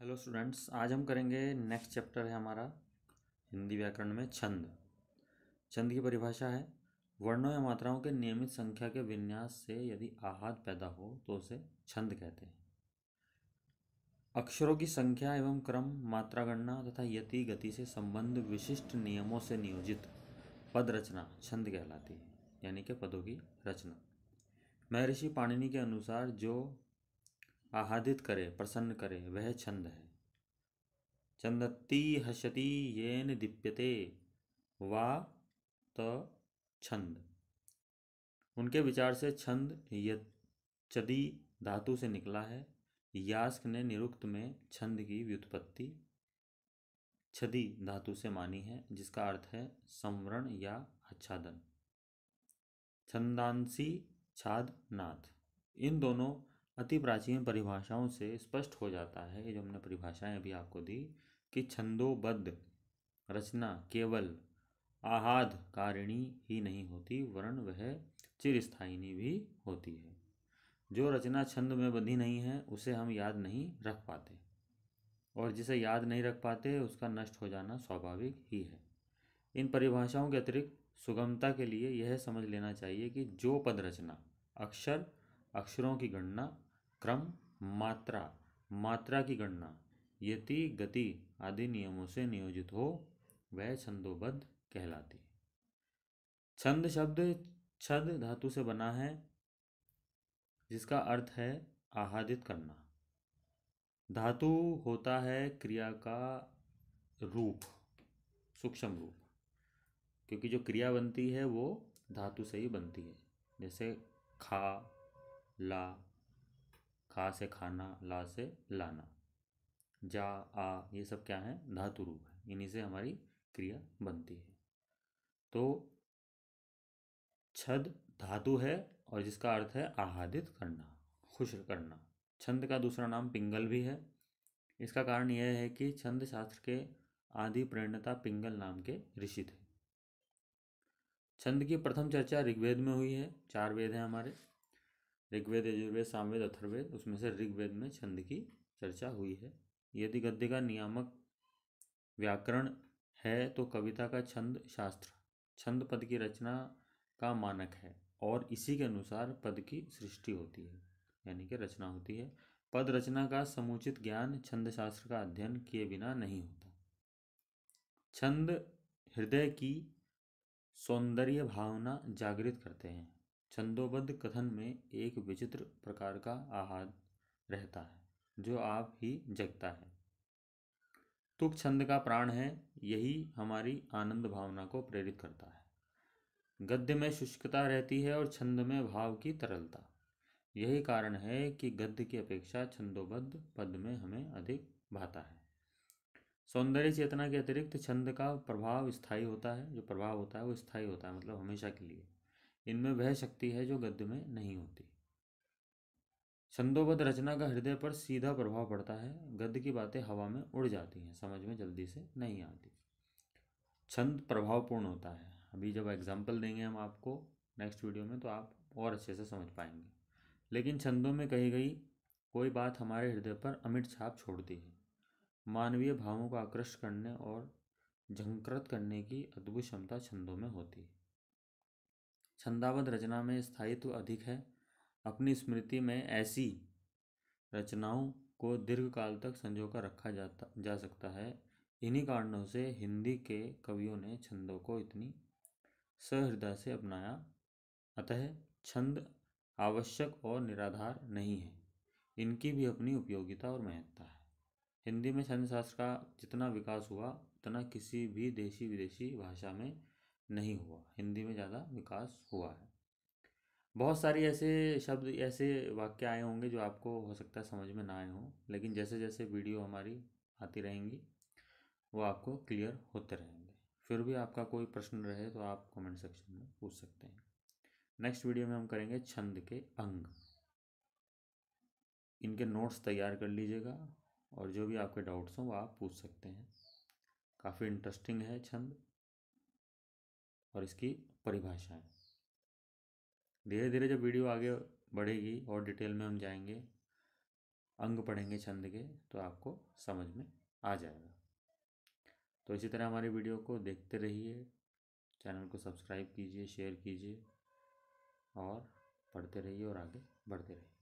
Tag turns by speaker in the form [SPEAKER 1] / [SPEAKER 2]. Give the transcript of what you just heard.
[SPEAKER 1] Hello students, आज हम करेंगे नेक्स्ट चैप्टर है हमारा हिंदी व्याकरण में छंद। छंद की परिभाषा है वर्णों या मात्राओं के नियमित संख्या के विन्यास से यदि आहाद पैदा हो तो उसे छंद कहते हैं। अक्षरों की संख्या एवं क्रम, मात्रा गणना तथा यति गति से संबंध विशिष्ट नियमों से नियोजित पद रचना छंद कहलाती है, यानी कि पदों की रचना। महर्षि पाणिनि के अनुसार जो आहादित करे, प्रसन्न करे, वह छंद है। चंदत्ति हसति येन दीप्यते वा त छंद। उनके विचार से छंद यचदी धातु से निकला है। यास्क ने निरुक्त में छंद की व्युत्पत्ति छदी धातु से मानी है, जिसका अर्थ है संवरण या आच्छादन। छंदांसी छाद नाथ। इन दोनों अति प्राचीन परिभाषाओं से स्पष्ट हो जाता है, ये जो हमने परिभाषाएं अभी आपको दी, कि छंदोबद्ध रचना केवल आहाद कारिणी ही नहीं होती, वरन वह चिरस्थायिनी भी होती है। जो रचना छंद में बंधी नहीं है उसे हम याद नहीं रख पाते, और जिसे याद नहीं रख पाते उसका नष्ट हो जाना स्वाभाविक ही है। इन परिभाषाओं के अतिरिक्त सुगमता के लिए यह समझ लेना चाहिए कि जो पद रचना अक्षर, अक्षरों की गणना, क्रम, मात्रा, मात्रा की गणना, यति, गति आदि नियमों से नियोजित हो वह छंदोबद्ध कहलाती है। छंद शब्द छद धातु से बना है, जिसका अर्थ है आहादित करना। धातु होता है क्रिया का रूप, सूक्ष्म रूप, क्योंकि जो क्रिया बनती है वो धातु से ही बनती है। जैसे खा, ला, खा से खाना, ला से लाना, जा, आ, ये सब क्या है? धातु रूप है, इन्हीं से हमारी क्रिया बनती है। तो छद धातु है और जिसका अर्थ है आहादित करना, खुश करना। छंद का दूसरा नाम पिंगल भी है। इसका कारण यह है कि छंद शास्त्र के आदि प्रणेता पिंगल नाम के ऋषि थे। छंद की प्रथम चर्चा ऋग्वेद में हुई है। 4 वेद हैं हमारे, ऋग्वेद, यजुर्वेद, सामवेद, अथर्ववेद। उसमें से ऋग्वेद में छंद की चर्चा हुई है। यदि गद्य का नियामक व्याकरण है तो कविता का छंद शास्त्र छंद पद की रचना का मानक है, और इसी के अनुसार पद की सृष्टि होती है, यानी कि रचना होती है। पद रचना का समुचित ज्ञान छंद शास्त्र का अध्ययन किए बिना नहीं होता। छंद हृदय की सौंदर्य भावना जागृत करते हैं। छंदोबद्ध कथन में एक विचित्र प्रकार का आहाद रहता है जो आप ही जगता है। तुक छंद का प्राण है, यही हमारी आनंद भावना को प्रेरित करता है। गद्य में शुष्कता रहती है और छंद में भाव की तरलता। यही कारण है कि गद्य की अपेक्षा छंदोबद्ध पद में हमें अधिक भाता है। सौंदर्य चेतना के अतिरिक्त छंद का प्रभाव स्थायी होता है। जो प्रभाव होता है वो स्थायी होता है, मतलब हमेशा के लिए। इनमें वह शक्ति है जो गद्य में नहीं होती। छंदोबद्ध रचना का हृदय पर सीधा प्रभाव पड़ता है। गद्य की बातें हवा में उड़ जाती हैं, समझ में जल्दी से नहीं आती। छंद प्रभावपूर्ण होता है। अभी जब एग्जाम्पल देंगे हम आपको नेक्स्ट वीडियो में, तो आप और अच्छे से समझ पाएंगे। लेकिन छंदों में कही गई कोई बात हमारे हृदय पर अमिट छाप छोड़ती है। मानवीय भावों को आकृष्ट करने और झंकृत करने की अद्भुत क्षमता छंदों में होती है। छंदाबद्ध रचना में स्थायित्व अधिक है। अपनी स्मृति में ऐसी रचनाओं को दीर्घकाल तक संजोकर रखा जा सकता है। इन्हीं कारणों से हिंदी के कवियों ने छंदों को इतनी सहृदय से अपनाया। अतः छंद आवश्यक और निराधार नहीं है, इनकी भी अपनी उपयोगिता और महत्ता है। हिंदी में छंद शास्त्र का जितना विकास हुआ उतना किसी भी देशी विदेशी भाषा में नहीं हुआ। हिंदी में ज़्यादा विकास हुआ है। बहुत सारी ऐसे शब्द, ऐसे वाक्य आए होंगे जो आपको हो सकता है समझ में ना आए हों, लेकिन जैसे जैसे वीडियो हमारी आती रहेंगी वो आपको क्लियर होते रहेंगे। फिर भी आपका कोई प्रश्न रहे तो आप कमेंट सेक्शन में पूछ सकते हैं। नेक्स्ट वीडियो में हम करेंगे छंद के अंग। इनके नोट्स तैयार कर लीजिएगा, और जो भी आपके डाउट्स हों वो आप पूछ सकते हैं। काफ़ी इंटरेस्टिंग है छंद और इसकी परिभाषाएं। धीरे धीरे जब वीडियो आगे बढ़ेगी और डिटेल में हम जाएंगे, अंग पढ़ेंगे छंद के तो आपको समझ में आ जाएगा। तो इसी तरह हमारी वीडियो को देखते रहिए, चैनल को सब्सक्राइब कीजिए, शेयर कीजिए और पढ़ते रहिए और आगे बढ़ते रहिए।